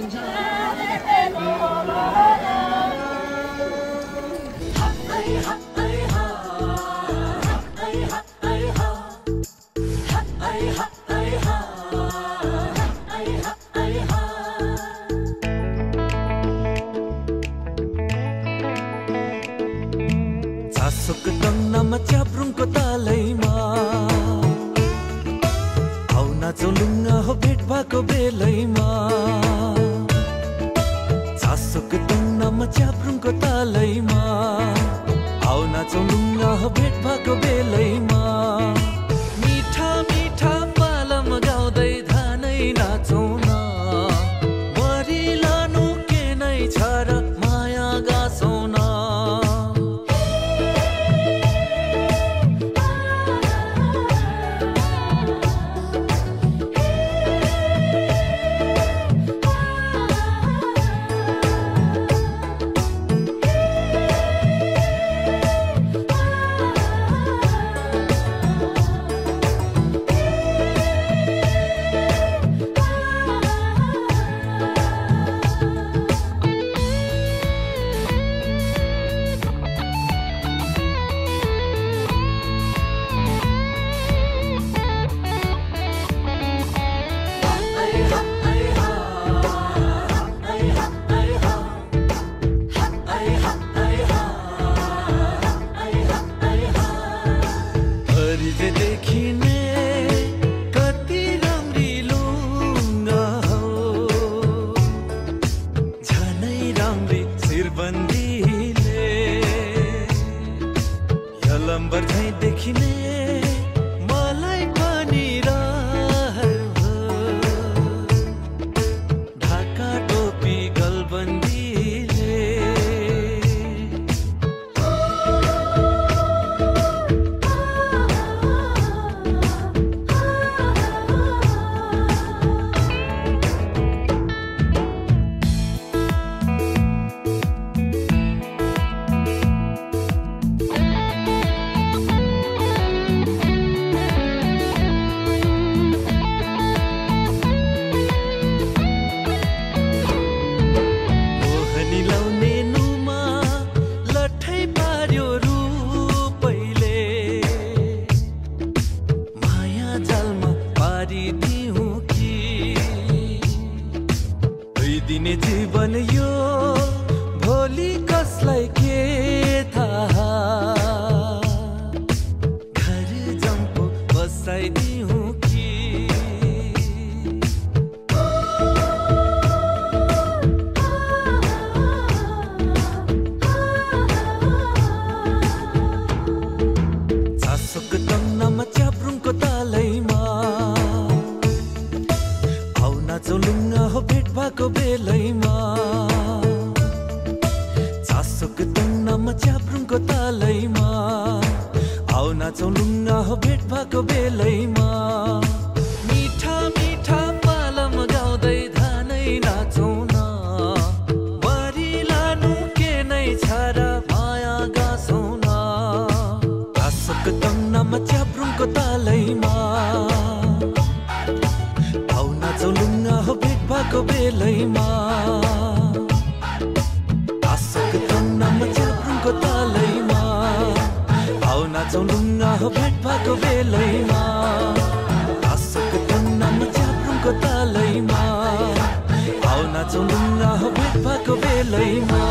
Casok nama caprungko talaiमा आउना चलुङ्गा हो भेट भएको बेलैमा चासोक nama caprungko talaiमा आउना चलुङ्गा हो भेट भएको बेलैमा मिठा मिठा पालम गाउँदै धानै नाचौँ न मरिलानु के नै छ र माया गाँसौँ न देखिने कति राम्री लुङ्गा हो झनै राम्री शिरबन्दीले यलम्बर झैं देखिने मलाई पनि रहर ढाका टोपी गलबन्दीले दिने जीवन यो भोलि कसलाई के थाहा घर जम्पो बसाइदिउँ कि चासोक nama caprungko talaiमा आउना चलुङ्गा हो भेट भएको बेलैमा चासोक nama caprungko talaiमा आउना चलुङ्गा हो भेट भएको बेलैमा मिठा मिठा पालम गाउँदै धानै नाचौँ न मरिलानु के नै छ र माया गाँसौँ न चासोक nama caprungko talaiमा आउना चलुङ्गा हो भेट भएको बेलैमा चासोक nama caprungko talaiमा आउना चलुङ्गा हो भेट भएको बेलैमा चासोक nama caprungko talaiमा आउना चलुङ्गा हो भेट भएको बेलैमा